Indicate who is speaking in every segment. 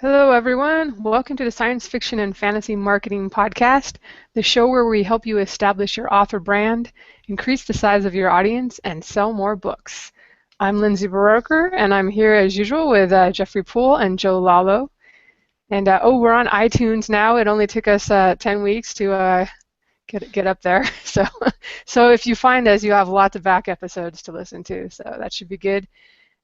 Speaker 1: Hello, everyone. Welcome to the Science Fiction and Fantasy Marketing Podcast, the show where we help you establish your author brand, increase the size of your audience, and sell more books. I'm Lindsay Baroker, and I'm here as usual with Jeffrey Poole and Joe Lalo. And we're on iTunes now. It only took us 10 weeks to get up there. So if you find us, you have lots of back episodes to listen to. So that should be good.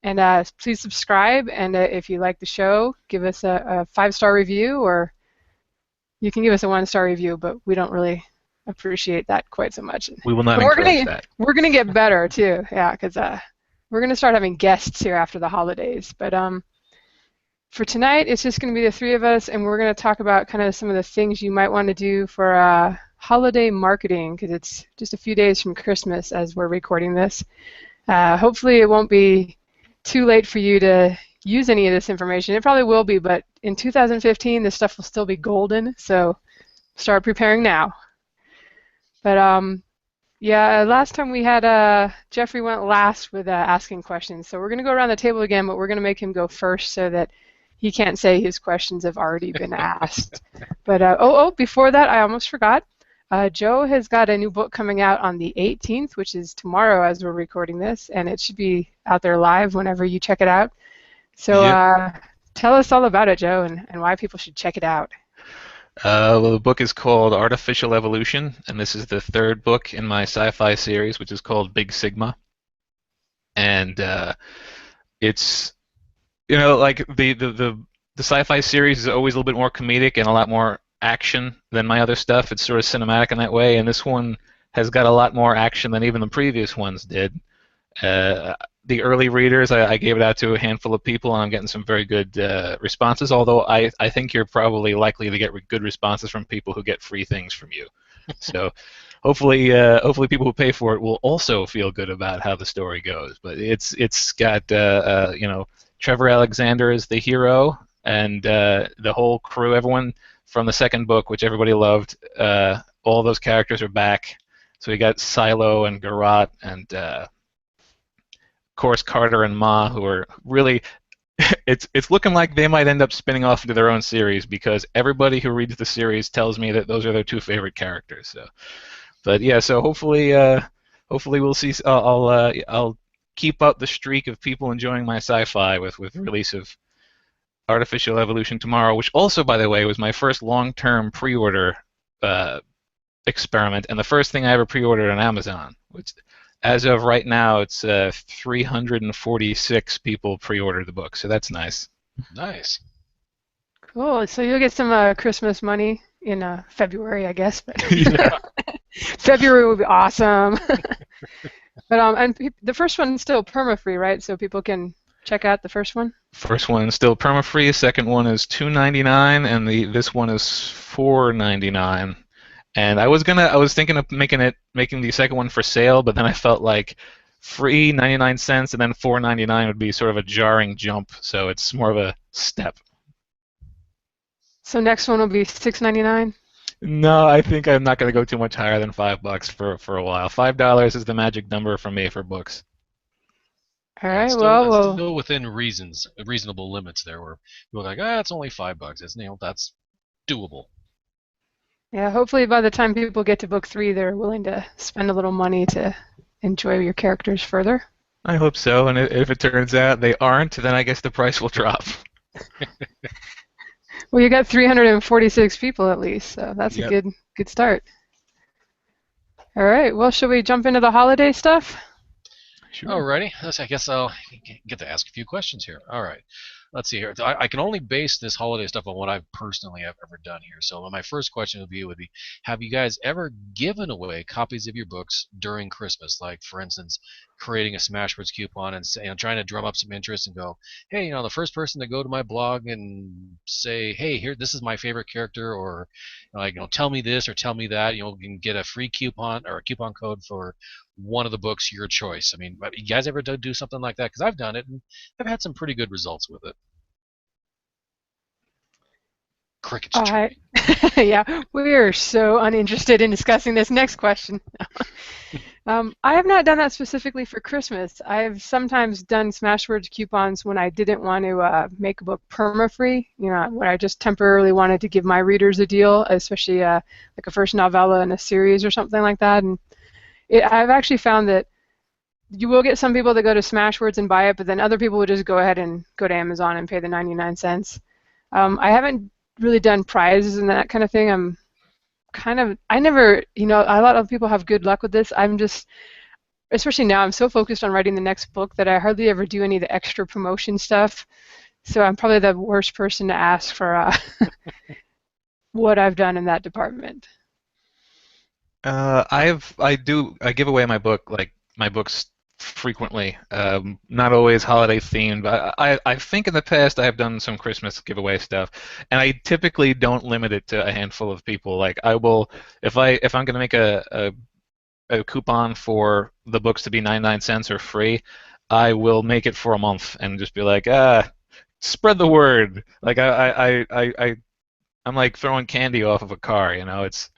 Speaker 1: And please subscribe, and if you like the show, give us a 5-star review, or you can give us a 1-star review, but we don't really appreciate that quite so much.
Speaker 2: We will not
Speaker 1: But
Speaker 2: encourage that.
Speaker 1: we're gonna get better too, yeah, because we're gonna start having guests here after the holidays. But for tonight, it's just gonna be the three of us, and we're gonna talk about kind of some of the things you might want to do for holiday marketing, because it's just a few days from Christmas as we're recording this. Hopefully, it won't be too late for you to use any of this information. It probably will be, but in 2015, this stuff will still be golden, so start preparing now. But yeah, last time we had Jeffrey went last with asking questions, so we're going to go around the table again, but we're going to make him go first so that he can't say his questions have already been asked. But before that, I almost forgot. Joe has got a new book coming out on the 18th, which is tomorrow as we're recording this, and it should be out there live whenever you check it out. So tell us all about it, Joe, and why people should check it out.
Speaker 2: Well, the book is called Artificial Evolution, and this is the third book in my sci-fi series, which is called Big Sigma. And it's, like the sci-fi series is always a little bit more comedic and a lot more action than my other stuff. It's sort of cinematic in that way, and this one has got a lot more action than even the previous ones did. The early readers, I gave it out to a handful of people, and I'm getting some very good responses, although I think you're probably likely to get good responses from people who get free things from you. So hopefully people who pay for it will also feel good about how the story goes. But it's got Trevor Alexander is the hero, and the whole crew, everyone from the second book, which everybody loved, all those characters are back. So we got Silo and Garrot and of course Carter and Ma, who are really it's looking like they might end up spinning off into their own series, because everybody who reads the series tells me that those are their two favorite characters. So, but yeah, so hopefully we'll see. I'll keep up the streak of people enjoying my sci-fi with the release of Artificial Evolution tomorrow, which also, by the way, was my first long-term pre-order experiment, and the first thing I ever pre-ordered on Amazon, which as of right now, it's 346 people pre-ordered the book, so that's nice.
Speaker 3: Nice.
Speaker 1: Cool. So you'll get some Christmas money in February, I guess. But February will be awesome. But and the first one's still perma-free, right? So people can check out the first one.
Speaker 2: First one is still perma-free. Second one is $2.99, and this one is $4.99. And I was thinking of making the second one for sale, but then I felt like free 99 cents and then $4.99 would be sort of a jarring jump. So it's more of a step.
Speaker 1: So next one will be $6.99.
Speaker 2: No, I think I'm not going to go too much higher than $5 for a while. $5 is the magic number for me for books.
Speaker 1: All right.
Speaker 3: Still within reasonable limits there, where people are like, it's only $5. That's doable.
Speaker 1: Yeah. Hopefully, by the time people get to book 3, they're willing to spend a little money to enjoy your characters further.
Speaker 2: I hope so. And if it turns out they aren't, then I guess the price will drop.
Speaker 1: Well, you got 346 people at least, so that's a good start. All right. Well, shall we jump into the holiday stuff?
Speaker 3: Sure. Alrighty. I guess I'll get to ask a few questions here. All right. Let's see here. I can only base this holiday stuff on what I personally have ever done here. So my first question would be, have you guys ever given away copies of your books during Christmas? Like, for instance, creating a Smashwords coupon and trying to drum up some interest and go, hey, the first person to go to my blog and say, hey, here, this is my favorite character, or tell me this or tell me that, you can get a free coupon or a coupon code for one of the books, your choice. I mean, you guys ever do something like that? Because I've done it and I've had some pretty good results with it. Crickets.
Speaker 1: Yeah, we are so uninterested in discussing this next question. I have not done that specifically for Christmas. I've sometimes done Smashwords coupons when I didn't want to make a book perma-free, when I just temporarily wanted to give my readers a deal, especially like a first novella in a series or something like that. And I've actually found that you will get some people that go to Smashwords and buy it, but then other people will just go ahead and go to Amazon and pay the 99 cents. I haven't really done prizes and that kind of thing. I never, a lot of people have good luck with this. I'm just, especially now, I'm so focused on writing the next book that I hardly ever do any of the extra promotion stuff. So I'm probably the worst person to ask for what I've done in that department.
Speaker 2: I give away my books frequently. Not always holiday themed, but I think in the past I have done some Christmas giveaway stuff, and I typically don't limit it to a handful of people. Like I will, if I'm going to make a coupon for the books to be 99 cents or free, I will make it for a month and just be like, spread the word. Like I'm like throwing candy off of a car, It's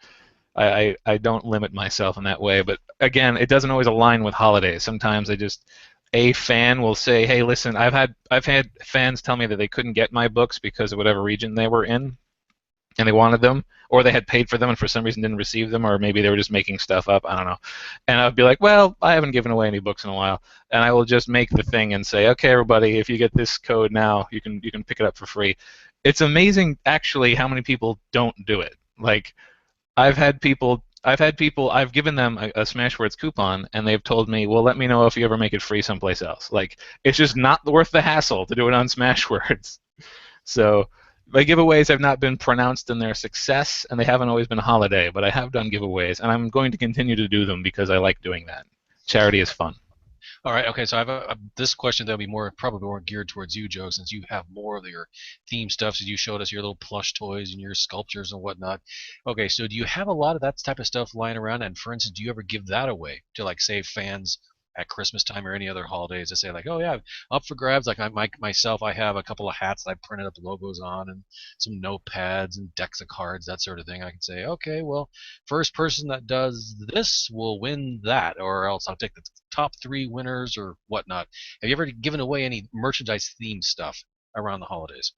Speaker 2: I don't limit myself in that way. But again, it doesn't always align with holidays. Sometimes a fan will say, "Hey, listen, I've had fans tell me that they couldn't get my books because of whatever region they were in, and they wanted them, or they had paid for them and for some reason didn't receive them, or maybe they were just making stuff up. I don't know." And I'd be like, "Well, I haven't given away any books in a while," and I will just make the thing and say, "Okay, everybody, if you get this code now, you can pick it up for free." It's amazing, actually, how many people don't do it. Like I've given them a Smashwords coupon, and they've told me, well, let me know if you ever make it free someplace else. Like, it's just not worth the hassle to do it on Smashwords. So, my giveaways have not been pronounced in their success, and they haven't always been holiday, but I have done giveaways, and I'm going to continue to do them because I like doing that. Charity is fun.
Speaker 3: All right. Okay. So I have this question that'll be probably more geared towards you, Joe, since you have more of your theme stuff. So you showed us your little plush toys and your sculptures and whatnot. Okay. So do you have a lot of that type of stuff lying around? And for instance, do you ever give that away to like say fans at Christmas time or any other holidays to say like, oh yeah, up for grabs? Like myself, I have a couple of hats that I printed up logos on and some notepads and decks of cards, that sort of thing. I can say, okay, well, first person that does this will win that, or else I'll take the top three winners or whatnot. Have you ever given away any merchandise themed stuff around the holidays?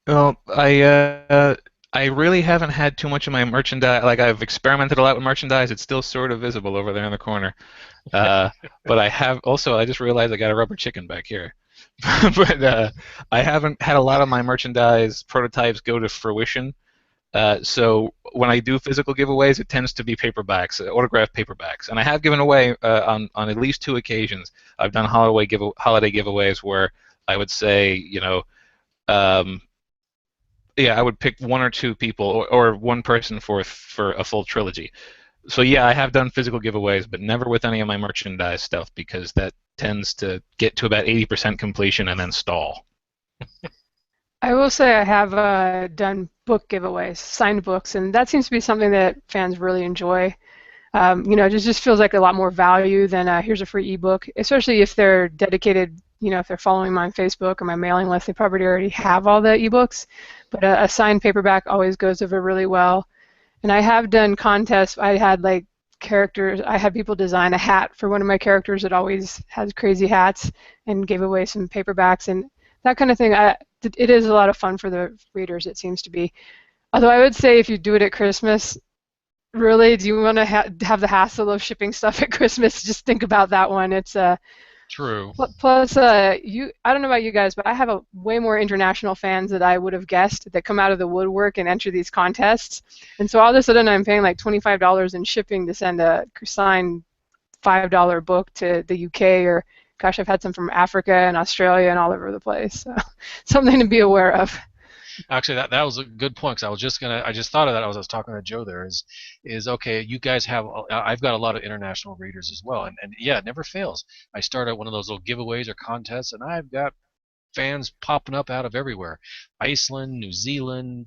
Speaker 2: Well, I really haven't had too much of my merchandise. Like I've experimented a lot with merchandise. It's still sort of visible over there in the corner. Uh, but I have also. I just realized I got a rubber chicken back here. But I haven't had a lot of my merchandise prototypes go to fruition. So when I do physical giveaways, it tends to be paperbacks, autographed paperbacks, and I have given away on at least two occasions. I've done holiday giveaways where I would say, um, yeah, I would pick one or two people or one person for a full trilogy. So yeah, I have done physical giveaways, but never with any of my merchandise stuff because that tends to get to about 80% completion and then stall.
Speaker 1: I will say I have done book giveaways, signed books, and that seems to be something that fans really enjoy. It just feels like a lot more value than here's a free ebook, especially if they're dedicated, if they're following me on Facebook or my mailing list, they probably already have all the ebooks. But a signed paperback always goes over really well. And I have done contests. I had like characters, I had people design a hat for one of my characters that always has crazy hats and gave away some paperbacks and that kind of thing. It is a lot of fun for the readers, it seems to be. Although I would say if you do it at Christmas, really, do you want to have the hassle of shipping stuff at Christmas? Just think about that one. It's
Speaker 3: True.
Speaker 1: plus I don't know about you guys, but I have way more international fans that I would have guessed that come out of the woodwork and enter these contests. And so all of a sudden I'm paying like $25 in shipping to send a signed $5 book to the UK or gosh, I've had some from Africa and Australia and all over the place. So something to be aware of.
Speaker 3: Actually, that was a good point. 'Cause I just thought of that as I was talking to Joe. There is okay. You guys have. I've got a lot of international readers as well, and yeah, it never fails. I start out one of those little giveaways or contests, and I've got fans popping up out of everywhere. Iceland, New Zealand,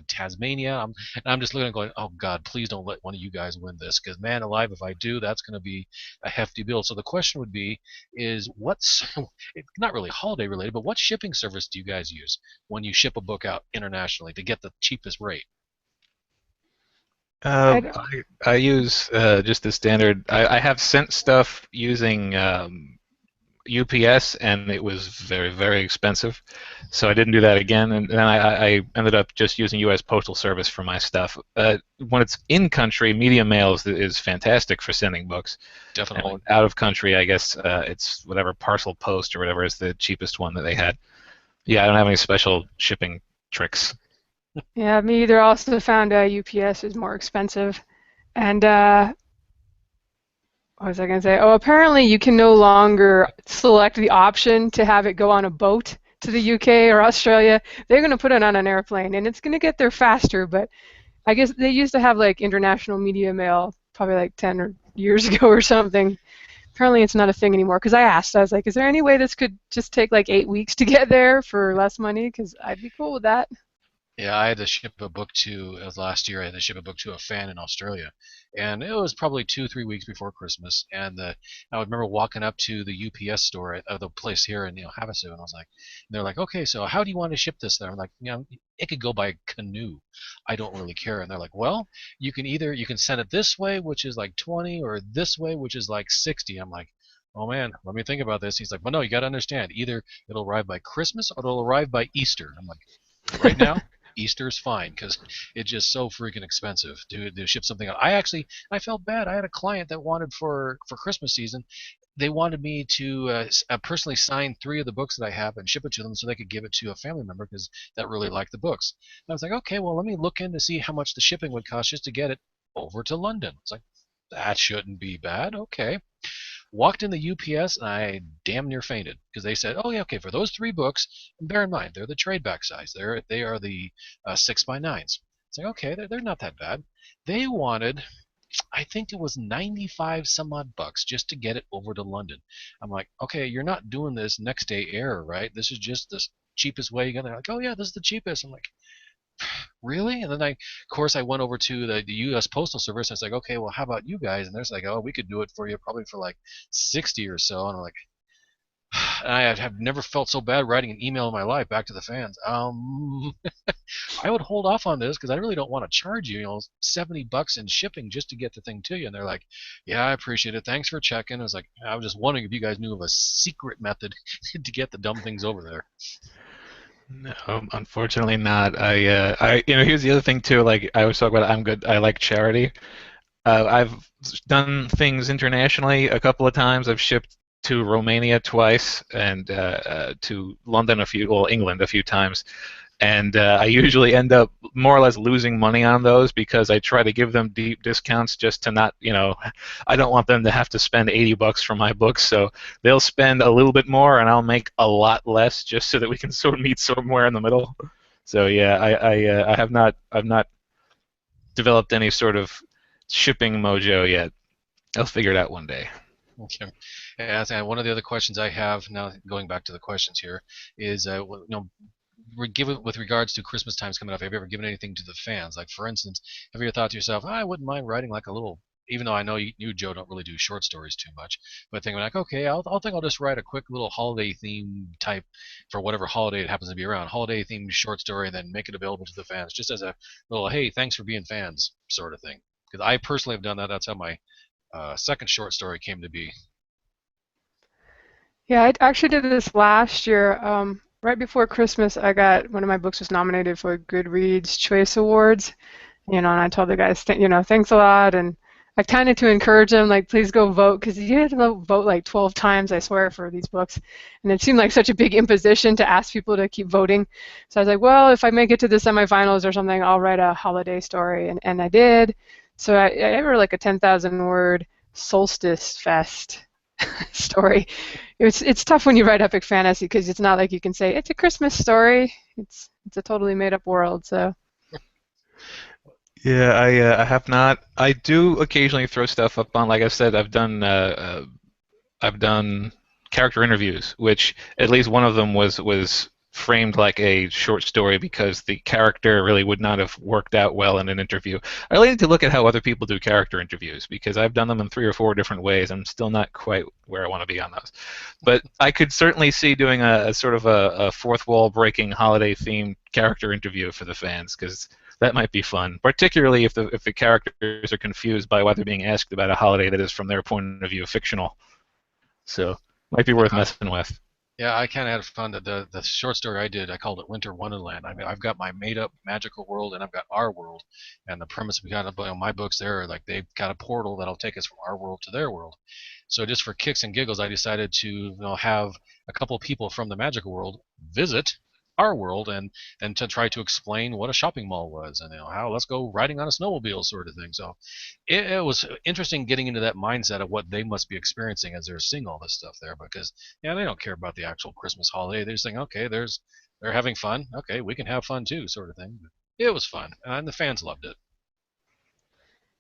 Speaker 3: Tasmania. And I'm just looking and going, oh God, please don't let one of you guys win this, because man alive, if I do, that's going to be a hefty bill. So the question would be, is what's it's not really holiday related, but what shipping service do you guys use when you ship a book out internationally to get the cheapest rate?
Speaker 1: I don't-
Speaker 2: I use just the standard. I have sent stuff using UPS, and it was very, very expensive, so I didn't do that again. And then I ended up just using U.S. Postal Service for my stuff. When it's in country, Media Mail is fantastic for sending books.
Speaker 3: Definitely.
Speaker 2: And out of country, I guess it's whatever Parcel Post or whatever is the cheapest one that they had. Yeah, I don't have any special shipping tricks.
Speaker 1: yeah, me either. Also found UPS is more expensive. And what was I going to say? Oh, apparently you can no longer select the option to have it go on a boat to the UK or Australia. They're going to put it on an airplane, and it's going to get there faster. But I guess they used to have like international media mail probably like 10 years ago or something. Apparently it's not a thing anymore. Because I asked, I was like, is there any way this could just take like 8 weeks to get there for less money? Because I'd be cool with that.
Speaker 3: Yeah, I had to ship a book to last year. I had to ship a book to a fan in Australia, and it was probably 2, 3 weeks before Christmas. And I would remember walking up to the UPS store at the place here in Havasu, and I was like, and they're like, okay, so how do you want to ship this there? I'm like, it could go by canoe. I don't really care. And they're like, well, you can send it this way, which is like 20, or this way, which is like 60. I'm like, oh man, let me think about this. He's like, well, no, you got to understand, either it'll arrive by Christmas or it'll arrive by Easter. I'm like, right now. Easter's fine because it's just so freaking expensive to ship something out. I felt bad. I had a client that wanted for Christmas season, they wanted me to personally sign 3 of the books that I have and ship it to them so they could give it to a family member because that really liked the books. And I was like, okay, well let me look in to see how much the shipping would cost just to get it over to London. It's like that shouldn't be bad. Okay. Walked in the UPS and I damn near fainted because they said, "Oh yeah, okay, for those 3 books, and bear in mind they're the trade back size. They are the 6x9s." It's like okay, they're not that bad. They wanted, I think it was 95 some odd bucks just to get it over to London. I'm like, okay, you're not doing this next day air, right? This is just the cheapest way you got. They're like, oh yeah, this is the cheapest. I'm like, really? And then of course, I went over to the U.S. Postal Service. And I was like, okay, well, how about you guys? And they're like, oh, we could do it for you probably for like 60 or so. And I'm like, and I have never felt so bad writing an email in my life back to the fans. I would hold off on this because I really don't want to charge you, 70 bucks in shipping just to get the thing to you. And they're like, yeah, I appreciate it. Thanks for checking. I was like, I was just wondering if you guys knew of a secret method to get the dumb things over there.
Speaker 2: No, unfortunately not. Here's the other thing too. Like I always talk about, I'm good. I like charity. I've done things internationally a couple of times. I've shipped to Romania twice and to London England a few times. And I usually end up more or less losing money on those because I try to give them deep discounts just to not, I don't want them to have to spend 80 bucks for my books. So they'll spend a little bit more, and I'll make a lot less just so that we can sort of meet somewhere in the middle. So yeah, I've not developed any sort of shipping mojo yet. I'll figure it out one day.
Speaker 3: Okay. And one of the other questions I have now, going back to the questions here, is with regards to Christmas times coming up, have you ever given anything to the fans? Like, for instance, have you ever thought to yourself, I wouldn't mind writing like a little, even though I know you Joe, don't really do short stories too much, but thinking like, okay, I'll just write a quick little holiday theme type for whatever holiday it happens to be around, holiday themed short story, and then make it available to the fans, just as a little, hey, thanks for being fans sort of thing. Because I personally have done that. That's how my second short story came to be.
Speaker 1: Yeah, I actually did this last year. Right before Christmas, I got one of my books was nominated for Goodreads Choice Awards. And I told the guys, thanks a lot, and I kind of to encourage them, like, please go vote, because you had to vote like 12 times, I swear, for these books, and it seemed like such a big imposition to ask people to keep voting. So I was like, well, if I make it to the semifinals or something, I'll write a holiday story, and I did. So I wrote like a 10,000 word Solstice Fest story. It's tough when you write epic fantasy because it's not like you can say it's a Christmas story. It's a totally made up world. So.
Speaker 2: Yeah, I have not. I do occasionally throw stuff up on. Like I said, I've done character interviews, which at least one of them was framed like a short story because the character really would not have worked out well in an interview. I really need to look at how other people do character interviews because I've done them in 3 or 4 different ways. I'm still not quite where I want to be on those. But I could certainly see doing a sort of a fourth wall breaking holiday themed character interview for the fans because that might be fun, particularly if the characters are confused by why they're being asked about a holiday that is, from their point of view, fictional. So might be worth messing with.
Speaker 3: Yeah, I kind of had fun. The short story I did, I called it Winter Wonderland. I mean, I've got my made-up magical world, and I've got our world. And the premise behind my books there, like they've got a portal that'll take us from our world to their world. So just for kicks and giggles, I decided to have a couple of people from the magical world visit our world and to try to explain what a shopping mall was and how let's go riding on a snowmobile sort of thing. So it was interesting getting into that mindset of what they must be experiencing as they're seeing all this stuff there, because they don't care about the actual Christmas holiday. They're just saying, okay, they're having fun. Okay, we can have fun too, sort of thing. It was fun, and the fans loved it.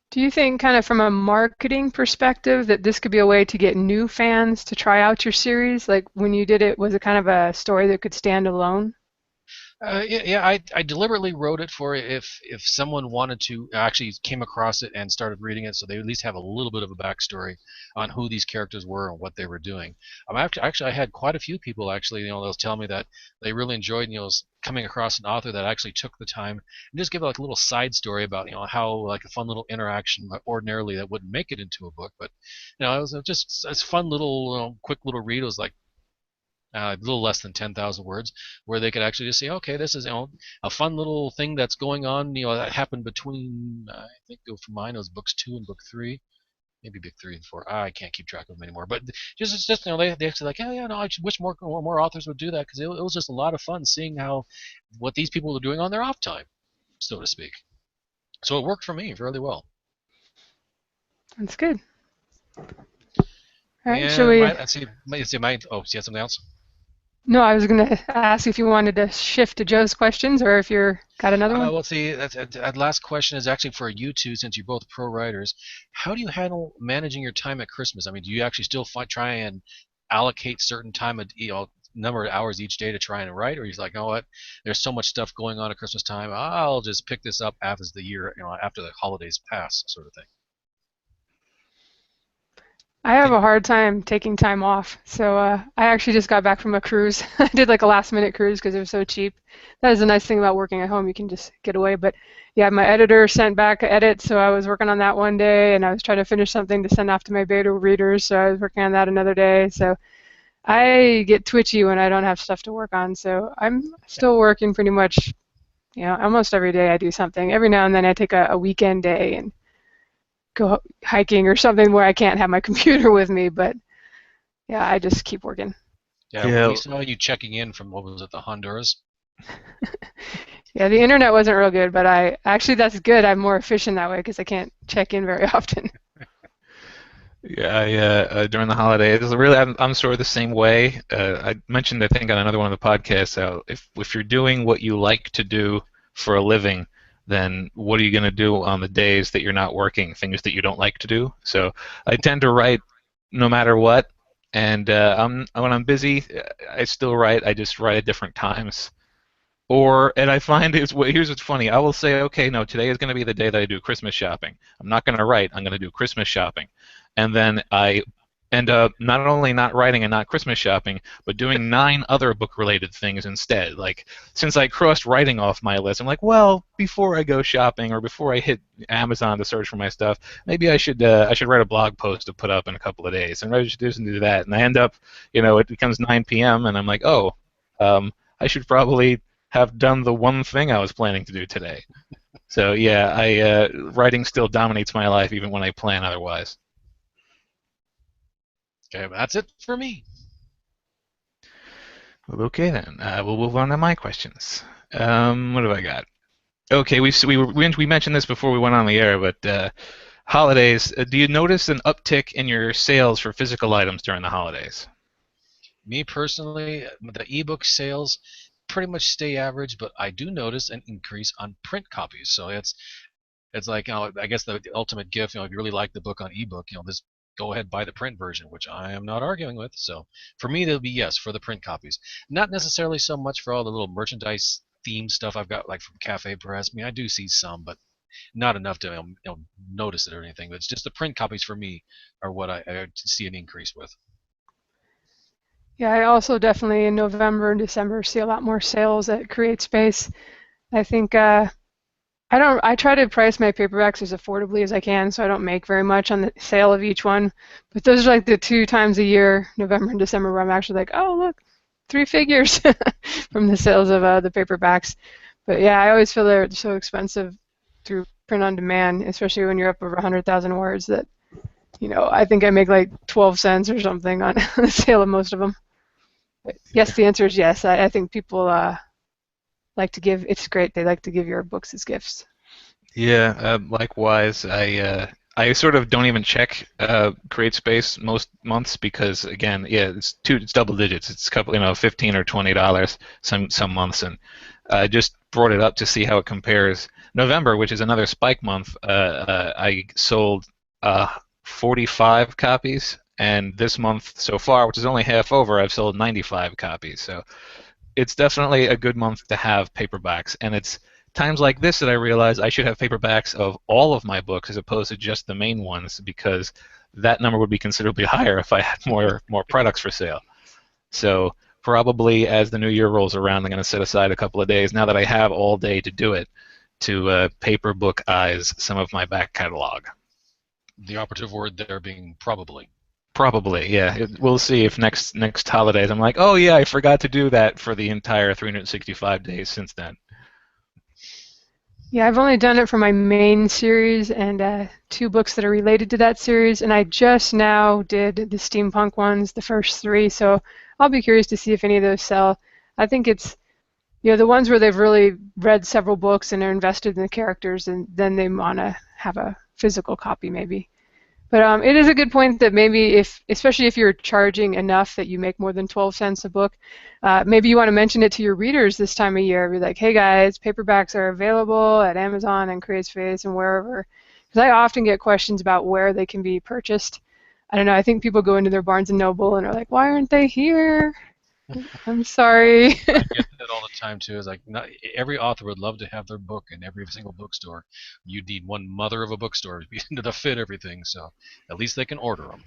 Speaker 1: Do you think, kind of from a marketing perspective, that this could be a way to get new fans to try out your series? Like when you did it, was it kind of a story that could stand alone?
Speaker 3: Yeah, I deliberately wrote it for if someone wanted to actually came across it and started reading it, so they at least have a little bit of a backstory on who these characters were and what they were doing. Actually, I had quite a few people actually, they'll tell me that they really enjoyed, coming across an author that actually took the time and just give like a little side story about, how like a fun little interaction ordinarily that wouldn't make it into a book, but it was just a fun little, quick little read. It was like a little less than 10,000 words, where they could actually just say, okay, this is a fun little thing that's going on, that happened between, I think for mine it was books 2 and book 3, maybe book 3 and 4. I can't keep track of them anymore. But it's just they actually like, yeah, no, I wish more authors would do that, because it was just a lot of fun seeing what these people are doing on their off time, so to speak. So it worked for me really well.
Speaker 1: That's good. All right,
Speaker 3: and
Speaker 1: shall we?
Speaker 3: Let's see. Oh, you had something else?
Speaker 1: No, I was going to ask if you wanted to shift to Joe's questions, or if you're got another one.
Speaker 3: Well, see, that last question is actually for you two, since you're both pro writers. How do you handle managing your time at Christmas? I mean, do you actually still try and allocate certain time, number of hours each day to try and write, or you're like, what? There's so much stuff going on at Christmas time. I'll just pick this up after the year, after the holidays pass, sort of thing.
Speaker 1: I have a hard time taking time off, so I actually just got back from a cruise. I did like a last-minute cruise because it was so cheap. That is the nice thing about working at home; you can just get away. But yeah, my editor sent back an edit, so I was working on that one day, and I was trying to finish something to send off to my beta readers, so I was working on that another day. So I get twitchy when I don't have stuff to work on. So I'm still working pretty much, almost every day I do something. Every now and then I take a weekend day and go hiking or something where I can't have my computer with me, but yeah, I just keep working.
Speaker 3: Yeah, we saw you checking in from, what was it, the Honduras?
Speaker 1: Yeah, the internet wasn't real good, but actually that's good. I'm more efficient that way because I can't check in very often.
Speaker 2: Yeah, during the holidays, really, I'm sort of the same way. I mentioned, I think, on another one of the podcasts, how if you're doing what you like to do for a living, then what are you going to do on the days that you're not working, things that you don't like to do? So I tend to write no matter what, and when I'm busy, I still write. I just write at different times. And I find here's what's funny. I will say, okay, no, today is going to be the day that I do Christmas shopping. I'm not going to write. I'm going to do Christmas shopping. And then I end up not only not writing and not Christmas shopping, but doing 9 other book-related things instead. Like, since I crossed writing off my list, I'm like, well, before I go shopping or before I hit Amazon to search for my stuff, maybe I should write a blog post to put up in a couple of days. And I should do that. And I end up, it becomes 9 p.m. and I'm like, I should probably have done the one thing I was planning to do today. So yeah, writing still dominates my life even when I plan otherwise.
Speaker 3: Okay, that's it for me.
Speaker 2: Well, okay then. We'll move on to my questions. What have I got? Okay, we mentioned this before we went on the air, but holidays. Do you notice an uptick in your sales for physical items during the holidays?
Speaker 3: Me personally, the ebook sales pretty much stay average, but I do notice an increase on print copies. So it's like, I guess the ultimate gift. If you really like the book on ebook, just go ahead, buy the print version, which I am not arguing with. So for me, it'll be yes for the print copies. Not necessarily so much for all the little merchandise themed stuff I've got, like from Cafe Press. I mean, I do see some, but not enough to notice it or anything. But it's just the print copies for me are what I see an increase with.
Speaker 1: Yeah, I also definitely in November and December see a lot more sales at CreateSpace. I think I try to price my paperbacks as affordably as I can, so I don't make very much on the sale of each one. But those are like the 2 times a year, November and December, where I'm actually like, oh look, 3 figures from the sales of the paperbacks. But yeah, I always feel they're so expensive through print on demand, especially when you're up over 100,000 words. That I think I make like 12 cents or something on the sale of most of them. But yes, the answer is yes. I think people like to give. It's great. They like to give your books as gifts.
Speaker 2: Yeah, likewise. I sort of don't even check CreateSpace most months because again, yeah, it's double digits. It's a couple, $15 or $20 some months, and I just brought it up to see how it compares. November, which is another spike month, I sold 45 copies, and this month so far, which is only half over, I've sold 95 copies. So it's definitely a good month to have paperbacks, and it's times like this that I realize I should have paperbacks of all of my books as opposed to just the main ones, because that number would be considerably higher if I had more products for sale. So probably as the new year rolls around, I'm going to set aside a couple of days, now that I have all day to do it, to paper book eyes some of my back catalog.
Speaker 3: The operative word there being probably.
Speaker 2: Probably, yeah. We'll see if next holidays I'm like, oh yeah, I forgot to do that for the entire 365 days since then.
Speaker 1: Yeah, I've only done it for my main series and 2 books that are related to that series, and I just now did the steampunk ones, the first 3, so I'll be curious to see if any of those sell. I think it's the ones where they've really read several books and are invested in the characters, and then they want to have a physical copy maybe. But it is a good point that maybe especially if you're charging enough that you make more than 12 cents a book, maybe you want to mention it to your readers this time of year. Be like, hey guys, paperbacks are available at Amazon and CreateSpace and wherever. Because I often get questions about where they can be purchased. I don't know, I think people go into their Barnes & Noble and are like, why aren't they here? I'm sorry.
Speaker 3: I get that all the time too. It's like every author would love to have their book in every single bookstore. You need one mother of a bookstore to fit everything. So at least they can order them.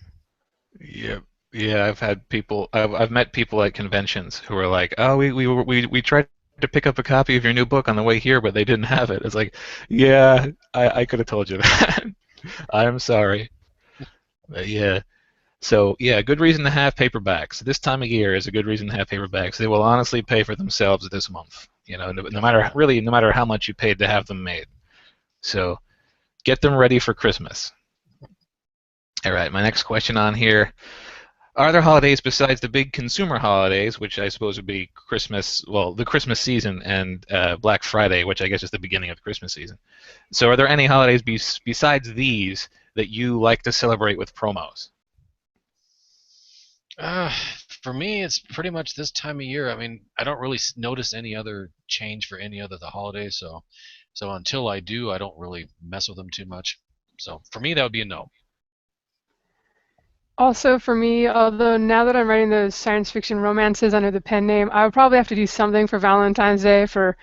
Speaker 2: Yeah, yeah. I've met people at conventions who are like, oh, we tried to pick up a copy of your new book on the way here, but they didn't have it. It's like, yeah, I could have told you that. I'm sorry. But yeah. So yeah, good reason to have paperbacks. This time of year is a good reason to have paperbacks. They will honestly pay for themselves this month. No matter how much you paid to have them made. So get them ready for Christmas. All right, my next question on here. Are there holidays besides the big consumer holidays, which I suppose would be Christmas, well, the Christmas season, and Black Friday, which I guess is the beginning of the Christmas season. So are there any holidays besides these that you like to celebrate with promos?
Speaker 3: For me, it's pretty much this time of year. I mean, I don't really notice any other change for any other of the holidays, so until I do, I don't really mess with them too much. So for me, that would be a no.
Speaker 1: Also for me, although now that I'm writing those science fiction romances under the pen name, I would probably have to do something for Valentine's Day for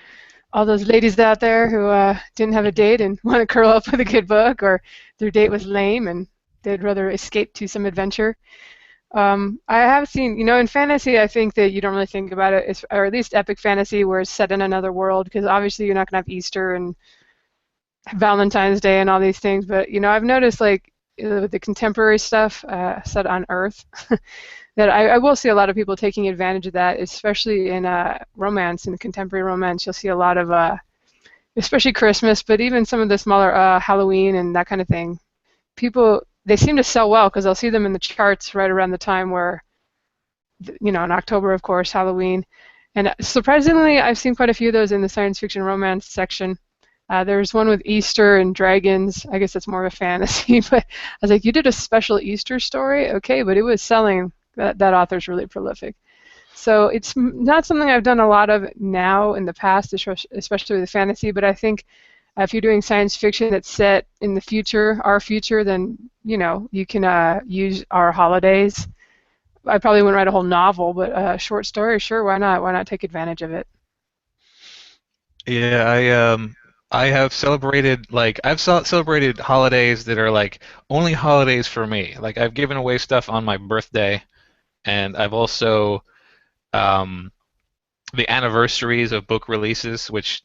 Speaker 1: all those ladies out there who didn't have a date and want to curl up with a good book, or their date was lame and they'd rather escape to some adventure. I have seen, in fantasy, I think that you don't really think about it, or at least epic fantasy, where it's set in another world, because obviously you're not going to have Easter and Valentine's Day and all these things. But I've noticed, like, with the contemporary stuff set on Earth, that I will see a lot of people taking advantage of that, especially in romance, in contemporary romance. You'll see a lot of, especially Christmas, but even some of the smaller Halloween and that kind of thing. People, they seem to sell well because I'll see them in the charts right around the time where, in October, of course, Halloween. And surprisingly, I've seen quite a few of those in the science fiction romance section. There's one with Easter and dragons. I guess that's more of a fantasy, but I was like, you did a special Easter story? Okay, but it was selling. That author's really prolific. So it's not something I've done a lot of now in the past, especially with fantasy, but I think if you're doing science fiction that's set in the future, our future, then you can use our holidays. I probably wouldn't write a whole novel, but a short story, sure, why not? Why not take advantage of it?
Speaker 2: Yeah, I have celebrated celebrated holidays that are like only holidays for me. Like I've given away stuff on my birthday, and I've also the anniversaries of book releases, which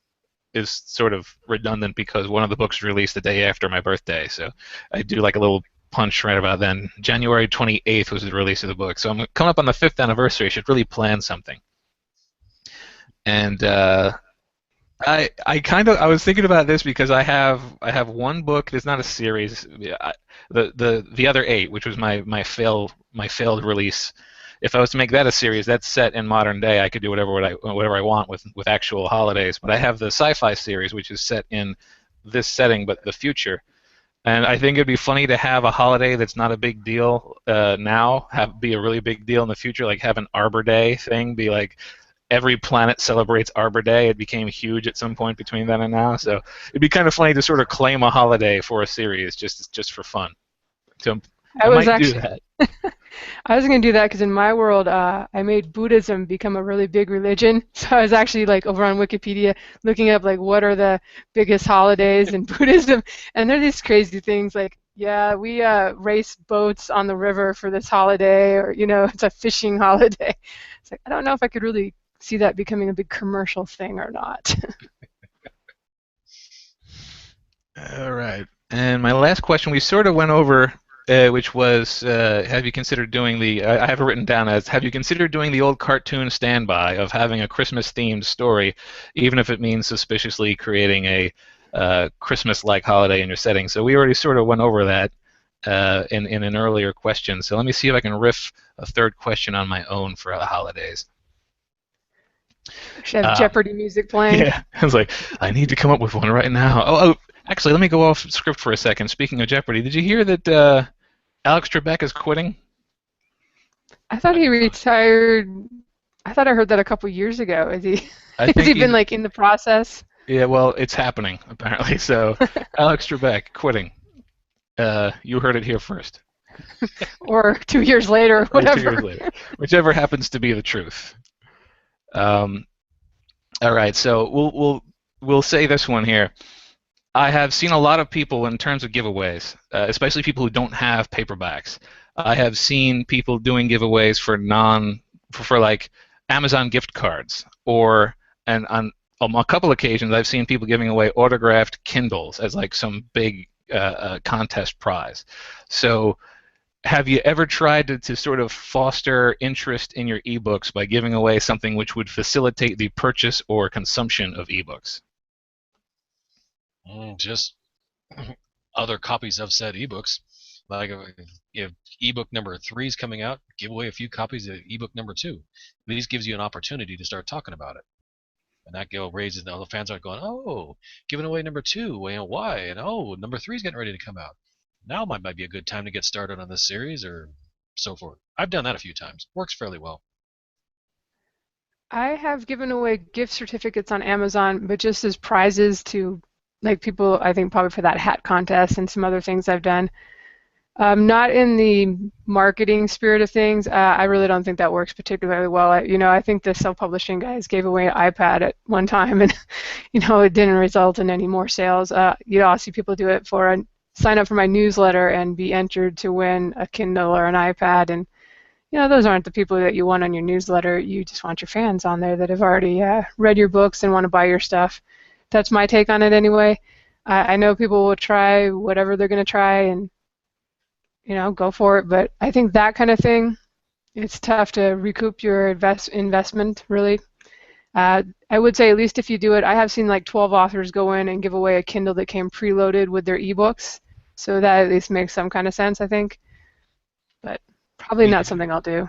Speaker 2: is sort of redundant because one of the books released the day after my birthday, so I do like a little punch right about then. January 28th was the release of the book, so I'm coming up on the 5th anniversary. I should really plan something. And I was thinking about this because I have one book that's not a series, the other 8, which was my failed release. If I was to make that a series, that's set in modern day. I could do whatever I want with actual holidays. But I have the sci-fi series, which is set in this setting, but the future. And I think it'd be funny to have a holiday that's not a big deal now, be a really big deal in the future, like have an Arbor Day thing, be like every planet celebrates Arbor Day. It became huge at some point between then and now. So it'd be kind of funny to sort of claim a holiday for a series just for fun. So I might do that.
Speaker 1: I was going to do that because in my world, I made Buddhism become a really big religion. So I was actually like over on Wikipedia looking up like what are the biggest holidays in Buddhism, and there are these crazy things like, yeah, we race boats on the river for this holiday, or it's a fishing holiday. It's like I don't know if I could really see that becoming a big commercial thing or not.
Speaker 2: All right, and my last question we sort of went over. Which was, have you considered doing I have it written down as, have you considered doing the old cartoon standby of having a Christmas-themed story, even if it means suspiciously creating a Christmas-like holiday in your setting? So we already sort of went over that in an earlier question. So let me see if I can riff a third question on my own for the holidays.
Speaker 1: Should have Jeopardy music playing.
Speaker 2: Yeah, I was like, I need to come up with one right now. Oh, actually, let me go off script for a second. Speaking of Jeopardy, did you hear that Alex Trebek is quitting?
Speaker 1: I thought he retired. I thought I heard that a couple years ago. Has he been like in the process?
Speaker 2: Yeah, well, it's happening apparently. So Alex Trebek quitting. You heard it here first.
Speaker 1: Or 2 years later, whatever.
Speaker 2: 2 years later, whichever happens to be the truth. All right, so we'll say this one here. I have seen a lot of people in terms of giveaways, especially people who don't have paperbacks. I have seen people doing giveaways for like Amazon gift cards, and on a couple occasions I've seen people giving away autographed Kindles as like some big contest prize. So have you ever tried to sort of foster interest in your ebooks by giving away something which would facilitate the purchase or consumption of ebooks?
Speaker 3: Just other copies of said ebooks. Like if ebook number 3 is coming out, give away a few copies of ebook number 2. These gives you an opportunity to start talking about it, and that raises all the fans are going, oh, giving away number 2, why? And oh, number 3 is getting ready to come out. Now might be a good time to get started on this series, or so forth. I've done that a few times. Works fairly well.
Speaker 1: I have given away gift certificates on Amazon, but just as prizes to like people, I think probably for that hat contest and some other things I've done. Not in the marketing spirit of things. I really don't think that works particularly well. I think the self-publishing guys gave away an iPad at one time, and it didn't result in any more sales. I'll see people do it for sign up for my newsletter and be entered to win a Kindle or an iPad, and those aren't the people that you want on your newsletter. You just want your fans on there that have already read your books and want to buy your stuff. That's my take on it anyway. I know people will try whatever they're going to try and, go for it. But I think that kind of thing, it's tough to recoup your investment, really. I would say at least if you do it, I have seen like 12 authors go in and give away a Kindle that came preloaded with their ebooks. So that at least makes some kind of sense, I think. But probably not something I'll do.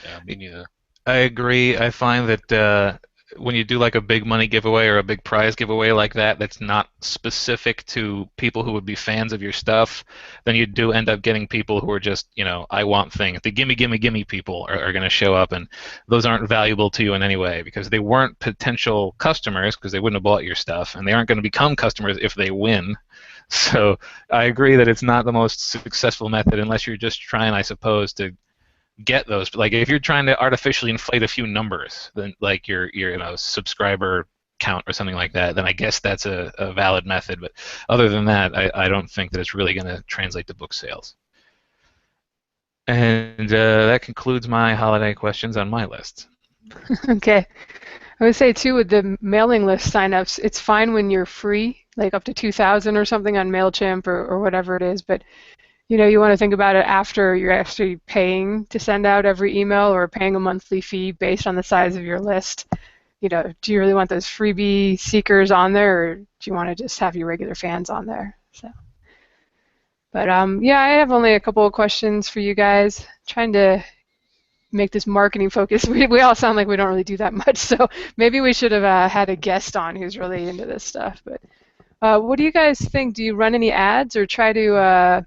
Speaker 3: Yeah, me neither.
Speaker 2: I agree. I find that when you do like a big money giveaway or a big prize giveaway like that, that's not specific to people who would be fans of your stuff, then you do end up getting people who are just, I want things. The gimme people are going to show up, and those aren't valuable to you in any way because they weren't potential customers because they wouldn't have bought your stuff, and they aren't going to become customers if they win. So I agree that it's not the most successful method unless you're just trying, I suppose, to get those. Like if you're trying to artificially inflate a few numbers, then like your subscriber count or something like that, then I guess that's a valid method. But other than that, I don't think that it's really going to translate to book sales. And that concludes my holiday questions on my list.
Speaker 1: Okay. I would say too with the mailing list signups, it's fine when you're free, like up to 2,000 or something on MailChimp or whatever it is, but you want to think about it after you're actually paying to send out every email or paying a monthly fee based on the size of your list. Do you really want those freebie seekers on there, or do you want to just have your regular fans on there? But yeah, I have only a couple of questions for you guys. Trying to make this marketing focus. We all sound like we don't really do that much, so maybe we should have had a guest on who's really into this stuff. But what do you guys think? Do you run any ads or try to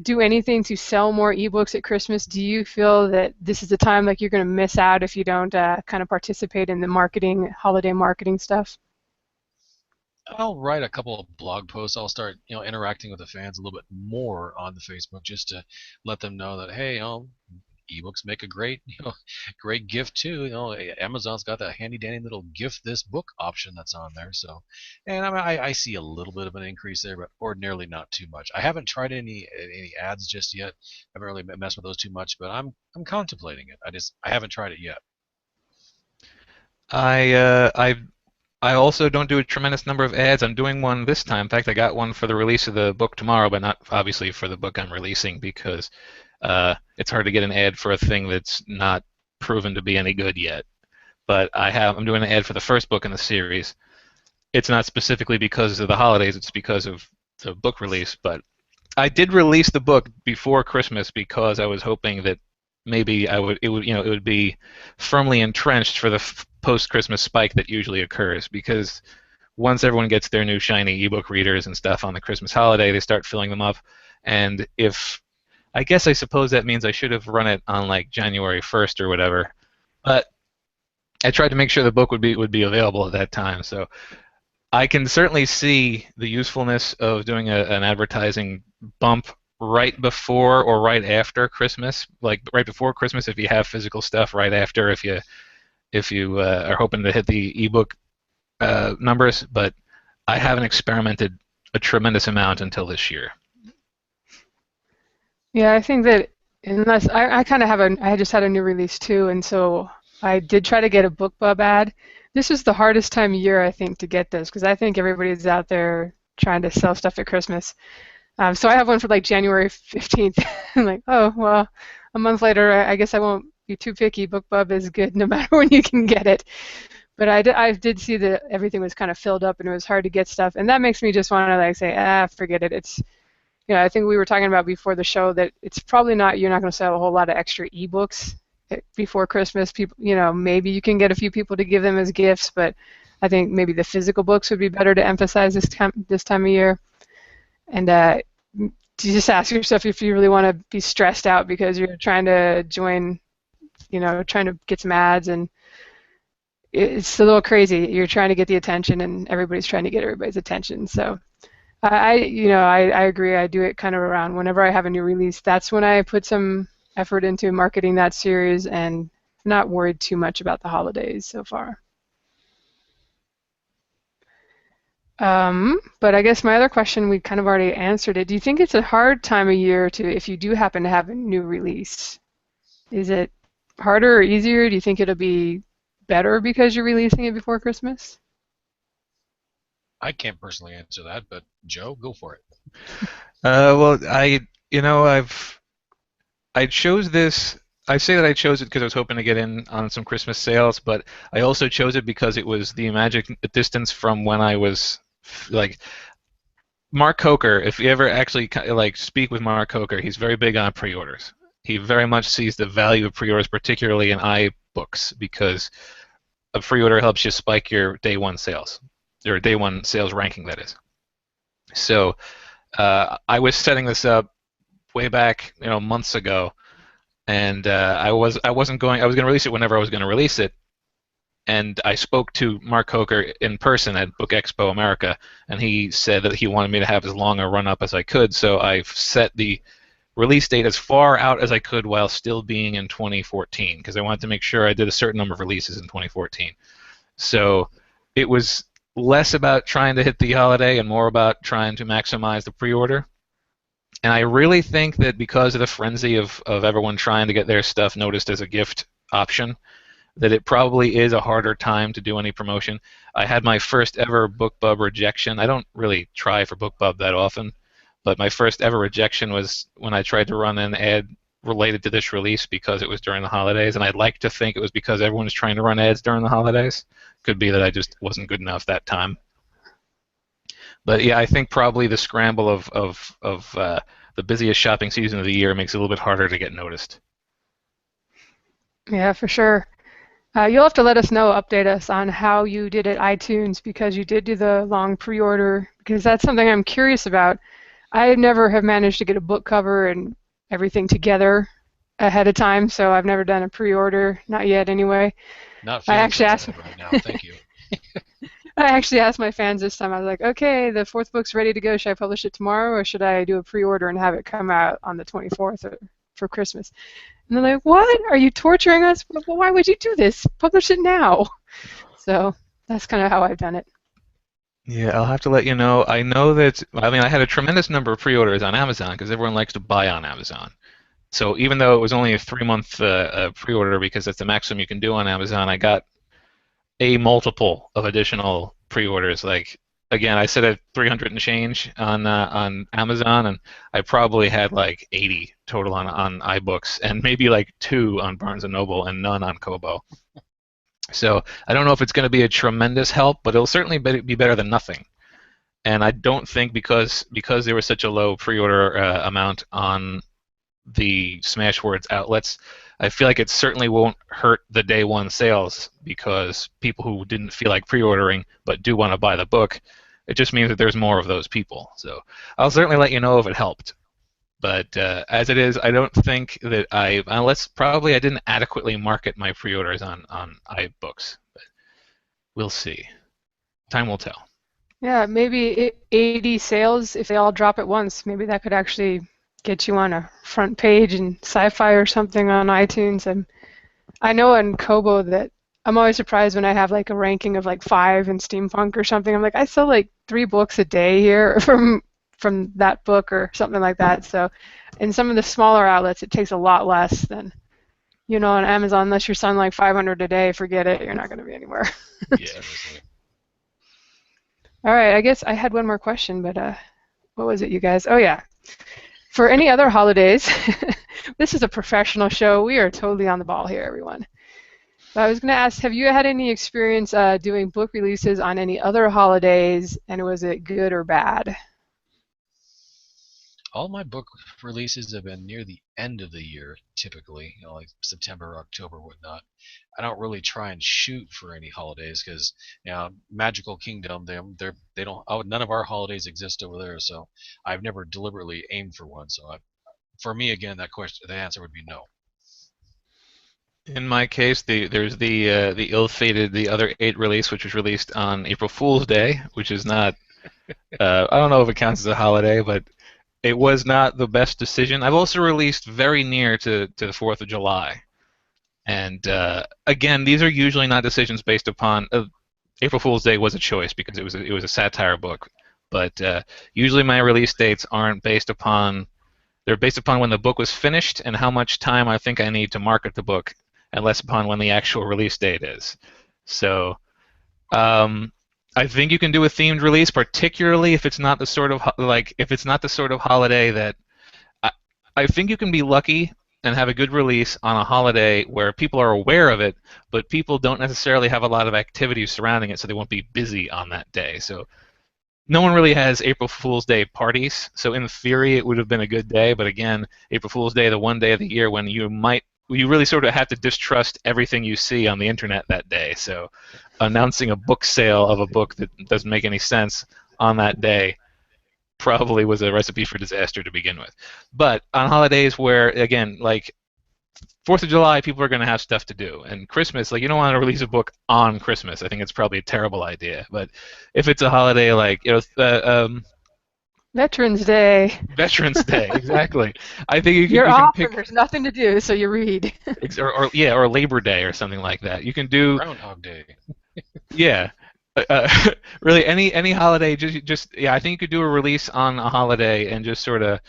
Speaker 1: do anything to sell more ebooks at Christmas? Do you feel that this is a time like you're going to miss out if you don't kind of participate in the holiday marketing stuff?
Speaker 3: I'll write a couple of blog posts. I'll start, interacting with the fans a little bit more on the Facebook just to let them know that, hey, ebooks make a great, great gift too. Amazon's got that handy dandy little gift this book option that's on there. So, and I see a little bit of an increase there, but ordinarily not too much. I haven't tried any ads just yet. I haven't really messed with those too much, but I'm contemplating it. I haven't tried it yet.
Speaker 2: I also don't do a tremendous number of ads. I'm doing one this time. In fact, I got one for the release of the book tomorrow, but not obviously for the book I'm releasing because it's hard to get an ad for a thing that's not proven to be any good yet. But I'm doing an ad for the first book in the series. It's not specifically because of the holidays. It's because of the book release. But I did release the book before Christmas because I was hoping that maybe it would be firmly entrenched for the post-Christmas spike that usually occurs, because once everyone gets their new shiny ebook readers and stuff on the Christmas holiday, they start filling them up. And I suppose that means I should have run it on like January 1st or whatever, but I tried to make sure the book would be available at that time. So I can certainly see the usefulness of doing an advertising bump right before or right after Christmas, like right before Christmas if you have physical stuff, right after if you are hoping to hit the ebook numbers. But I haven't experimented a tremendous amount until this year.
Speaker 1: Yeah, I think that unless I kind of I just had a new release too, and so I did try to get a BookBub ad. This is the hardest time of year I think to get those because I think everybody's out there trying to sell stuff at Christmas. So I have one for like January 15th. I'm like, oh, well, a month later, I guess I won't be too picky. BookBub is good no matter when you can get it. But I did see that everything was kind of filled up and it was hard to get stuff. And that makes me just want to like say, forget it. It's, I think we were talking about before the show that it's probably you're not going to sell a whole lot of extra ebooks before Christmas. People, maybe you can get a few people to give them as gifts, but I think maybe the physical books would be better to emphasize this time of year. And you just ask yourself if you really want to be stressed out because you're trying to join, trying to get some ads, and it's a little crazy. You're trying to get the attention, and everybody's trying to get everybody's attention. So, I agree. I do it kind of around whenever I have a new release. That's when I put some effort into marketing that series, and I'm not worried too much about the holidays so far. But I guess my other question, we kind of already answered it. Do you think it's a hard time of year if you do happen to have a new release? Is it harder or easier? Do you think it'll be better because you're releasing it before Christmas?
Speaker 3: I can't personally answer that, but Joe, go for it.
Speaker 2: Well, I chose this. I say that I chose it because I was hoping to get in on some Christmas sales, but I also chose it because it was the magic distance from when I was like Mark Coker. If you ever actually speak with Mark Coker, he's very big on pre-orders. He very much sees the value of pre-orders, particularly in iBooks, because a pre-order helps you spike your day one sales, or day one sales ranking, that is. So I was setting this up way back, months ago. And I was going to release it whenever I was going to release it, and I spoke to Mark Coker in person at Book Expo America, and he said that he wanted me to have as long a run-up as I could, so I've set the release date as far out as I could while still being in 2014, because I wanted to make sure I did a certain number of releases in 2014. So it was less about trying to hit the holiday and more about trying to maximize the pre-order. And I really think that because of the frenzy of everyone trying to get their stuff noticed as a gift option, that it probably is a harder time to do any promotion. I had my first ever BookBub rejection. I don't really try for BookBub that often, but my first ever rejection was when I tried to run an ad related to this release because it was during the holidays, and I'd like to think it was because everyone was trying to run ads during the holidays. Could be that I just wasn't good enough that time. But yeah, I think probably the scramble of the busiest shopping season of the year makes it a little bit harder to get noticed.
Speaker 1: Yeah, for sure. You'll have to let us know, update us on how you did at iTunes, because you did do the long pre-order, because that's something I'm curious about. I never have managed to get a book cover and everything together ahead of time, so I've never done a pre-order, not yet anyway.
Speaker 3: Not feeling so right now, thank you.
Speaker 1: I actually asked my fans this time, I was like, okay, the fourth book's ready to go, should I publish it tomorrow, or should I do a pre-order and have it come out on the 24th for Christmas? And they're like, what? Are you torturing us? Well, why would you do this? Publish it now. So that's kind of how I've done it.
Speaker 2: Yeah, I'll have to let you know. I know that, I mean, I had a tremendous number of pre-orders on Amazon because everyone likes to buy on Amazon. So even though it was only a 3-month pre-order because that's the maximum you can do on Amazon, I got a multiple of additional pre-orders. Like, again, I said at 300 and change on Amazon, and I probably had like 80 total on iBooks, and maybe like 2 on Barnes & Noble, and none on Kobo. So I don't know if it's going to be a tremendous help, but it'll certainly be better than nothing. And I don't think because there was such a low pre-order amount on the Smashwords outlets, I feel like it certainly won't hurt the day one sales, because people who didn't feel like pre-ordering but do want to buy the book, it just means that there's more of those people. So I'll certainly let you know if it helped. But as it is, I don't think that unless probably I didn't adequately market my pre-orders on iBooks. But we'll see. Time will tell.
Speaker 1: Yeah, maybe 80 sales, if they all drop at once, maybe that could actually get you on a front page in Sci-Fi or something on iTunes. And I know in Kobo that I'm always surprised when I have like a ranking of like 5 in steampunk or something. I'm like, I sell like 3 books a day here from that book or something like that. So in some of the smaller outlets, it takes a lot less than, on Amazon. Unless you're selling like 500 a day, forget it. You're not going to be anywhere.
Speaker 3: Yeah.
Speaker 1: All right, I guess I had one more question, but what was it, you guys? Oh, yeah. For any other holidays, this is a professional show. We are totally on the ball here, everyone. But I was going to ask, have you had any experience doing book releases on any other holidays, and was it good or bad?
Speaker 3: All my book releases have been near the end of the year, typically, like September, October, whatnot. I don't really try and shoot for any holidays because, Magical Kingdom, they don't. None of our holidays exist over there, so I've never deliberately aimed for one. So, for me, again, the answer would be no.
Speaker 2: In my case, there's the ill-fated The Other 8 release, which was released on April Fool's Day, which is not. I don't know if it counts as a holiday, but it was not the best decision. I've also released very near to the 4th of July. And again, these are usually not decisions based upon... April Fool's Day was a choice because it was a satire book. But usually my release dates aren't based upon... They're based upon when the book was finished and how much time I think I need to market the book, and less upon when the actual release date is. So... I think you can do a themed release, particularly if it's not the sort of holiday that I think you can be lucky and have a good release on a holiday where people are aware of it, but people don't necessarily have a lot of activities surrounding it, so they won't be busy on that day. So no one really has April Fool's Day parties, so in theory it would have been a good day, but again, April Fool's Day, the one day of the year when you really sort of have to distrust everything you see on the internet that day. So announcing a book sale of a book that doesn't make any sense on that day probably was a recipe for disaster to begin with. But on holidays where, again, like 4th of July, people are going to have stuff to do. And Christmas, like, you don't want to release a book on Christmas. I think it's probably a terrible idea. But if it's a holiday like,
Speaker 1: Veterans Day.
Speaker 2: Veterans Day, exactly. I think
Speaker 1: You're
Speaker 2: you can
Speaker 1: off
Speaker 2: pick,
Speaker 1: and there's nothing to do, so you read.
Speaker 2: or Labor Day or something like that. You can do
Speaker 3: Groundhog Day.
Speaker 2: Yeah, really any holiday. I think you could do a release on a holiday and just sort of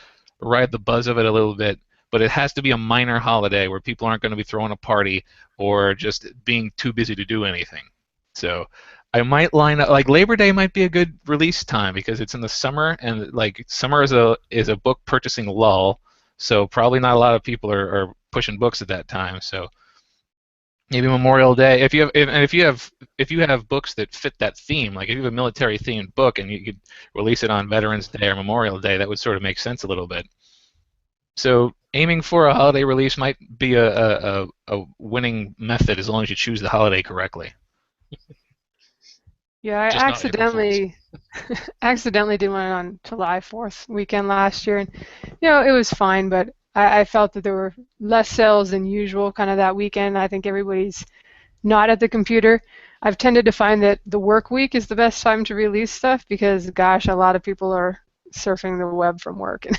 Speaker 2: ride the buzz of it a little bit. but it has to be a minor holiday where people aren't going to be throwing a party or just being too busy to do anything. So I might line up, like Labor Day might be a good release time because it's in the summer, and like summer is a book purchasing lull, so probably not a lot of people are pushing books at that time. So maybe Memorial Day. If you have books that fit that theme, like if you have a military themed book and you could release it on Veterans Day or Memorial Day, that would sort of make sense a little bit. So aiming for a holiday release might be a winning method as long as you choose the holiday correctly.
Speaker 1: Yeah, I
Speaker 3: Just not April Fools.
Speaker 1: accidentally did one on July 4th weekend last year, and it was fine, but I felt that there were less sales than usual kind of that weekend. I think everybody's not at the computer. I've tended to find that the work week is the best time to release stuff because, gosh, a lot of people are surfing the web from work. And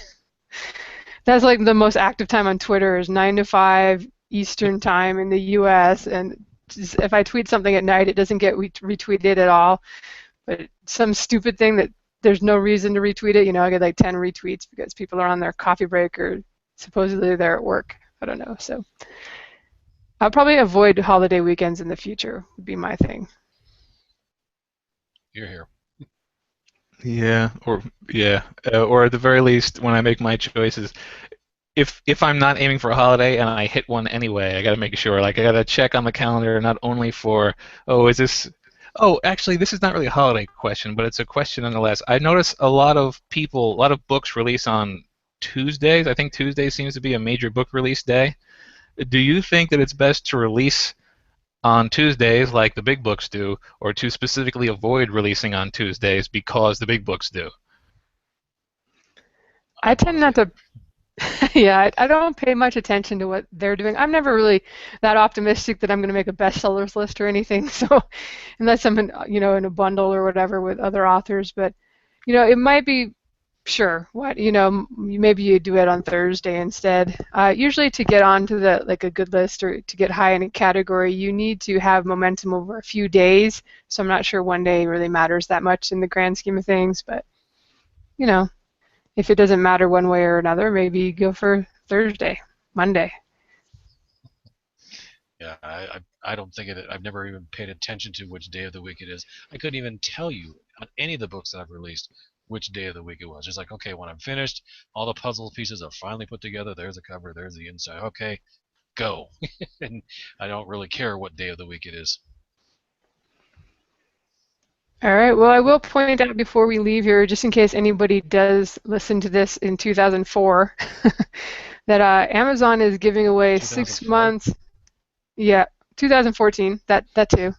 Speaker 1: that's like the most active time on Twitter is 9 to 5 Eastern time in the US, and if I tweet something at night, it doesn't get retweeted at all. But some stupid thing that there's no reason to retweet it, I get like 10 retweets because people are on their coffee break or supposedly they're at work. I don't know. So I'll probably avoid holiday weekends in the future would be my thing.
Speaker 3: You're here.
Speaker 2: Yeah, or at the very least, when I make my choices, if I'm not aiming for a holiday and I hit one anyway, I got to make sure. Like I got to check on the calendar not only for, actually, this is not really a holiday question, but it's a question nonetheless. I notice a lot of books release on Tuesdays. I think Tuesday seems to be a major book release day. Do you think that it's best to release on Tuesdays like the big books do, or to specifically avoid releasing on Tuesdays because the big books do?
Speaker 1: I tend not to. Yeah, I don't pay much attention to what they're doing. I'm never really that optimistic that I'm going to make a bestsellers list or anything. So, unless I'm in a bundle or whatever with other authors, but it might be sure what maybe you do it on Thursday instead. Usually, to get onto a good list or to get high in a category, you need to have momentum over a few days. So I'm not sure one day really matters that much in the grand scheme of things, but if it doesn't matter one way or another, maybe go for Thursday, Monday.
Speaker 3: Yeah, I don't think it. I've never even paid attention to which day of the week it is. I couldn't even tell you on any of the books that I've released which day of the week it was. Just like, okay, when I'm finished, all the puzzle pieces are finally put together. There's the cover, there's the inside. Okay, go. And I don't really care what day of the week it is.
Speaker 1: All right. Well, I will point out before we leave here, just in case anybody does listen to this in 2004, that Amazon is giving away 6 months. Yeah, 2014. That too.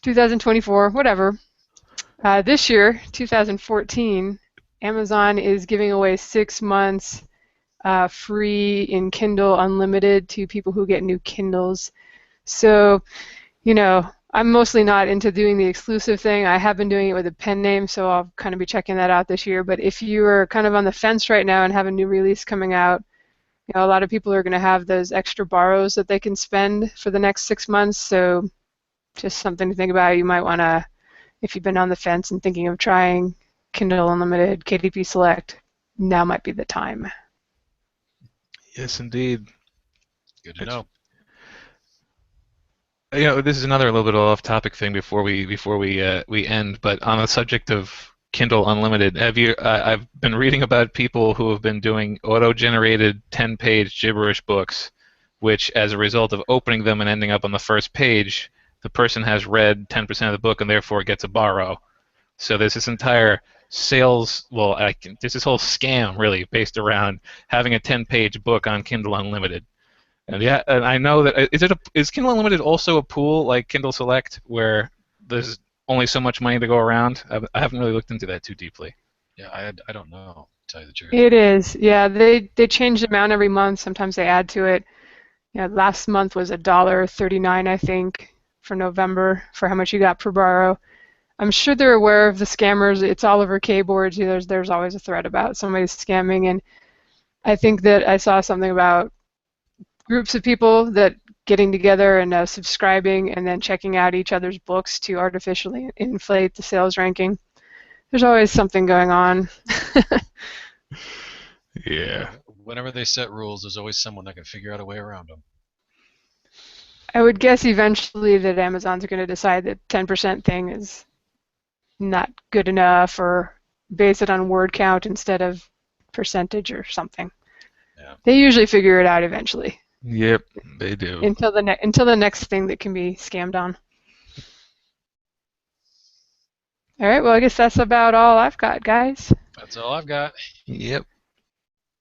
Speaker 1: 2024, whatever. This year, 2014, Amazon is giving away 6 months free in Kindle Unlimited to people who get new Kindles. So, I'm mostly not into doing the exclusive thing. I have been doing it with a pen name, so I'll kind of be checking that out this year. But if you are kind of on the fence right now and have a new release coming out, a lot of people are going to have those extra borrows that they can spend for the next 6 months. So just something to think about. You might want to, if you've been on the fence and thinking of trying Kindle Unlimited, KDP Select, now might be the time.
Speaker 2: Yes, indeed.
Speaker 3: Good to know.
Speaker 2: This is another little bit off-topic thing before we end. But on the subject of Kindle Unlimited, I've been reading about people who have been doing auto-generated 10-page gibberish books, which, as a result of opening them and ending up on the first page, the person has read 10% of the book and therefore gets a borrow. So there's this entire there's this whole scam really based around having a 10-page book on Kindle Unlimited. And I know that is Kindle Unlimited also a pool like Kindle Select where there's only so much money to go around? I haven't really looked into that too deeply.
Speaker 3: Yeah, I don't know, to tell you the truth.
Speaker 1: It is. Yeah, they change the amount every month. Sometimes they add to it. Last month was $1.39, I think, for November for how much you got per borrow. I'm sure they're aware of the scammers. It's all over K-boards. There's always a thread about somebody scamming, and I think that I saw something about groups of people that getting together and subscribing and then checking out each other's books to artificially inflate the sales ranking. There's always something going on.
Speaker 2: Yeah.
Speaker 3: whenever they set rules, there's always someone that can figure out a way around them.
Speaker 1: I would guess eventually that Amazon's going to decide that 10% thing is not good enough, or base it on word count instead of percentage or something.
Speaker 3: Yeah.
Speaker 1: They usually figure it out eventually.
Speaker 2: Yep, they do.
Speaker 1: Until the next thing that can be scammed on. All right, well, I guess that's about all I've got, guys.
Speaker 3: That's all I've got.
Speaker 2: Yep.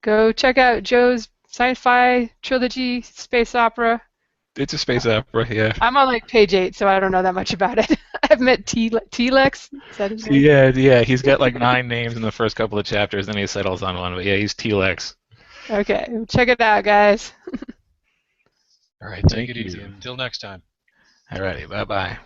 Speaker 1: Go check out Joe's sci-fi trilogy space opera.
Speaker 2: It's a space opera, yeah.
Speaker 1: I'm on like page 8, so I don't know that much about it. I've met T-Lex. Is that his name?
Speaker 2: Yeah, he's got like 9 names in the first couple of chapters, then he settles on one. But yeah, he's T-Lex.
Speaker 1: Okay, check it out, guys.
Speaker 3: All right, take
Speaker 2: Thank
Speaker 3: it easy.
Speaker 2: you.
Speaker 3: Until next time.
Speaker 2: Alrighty, bye-bye.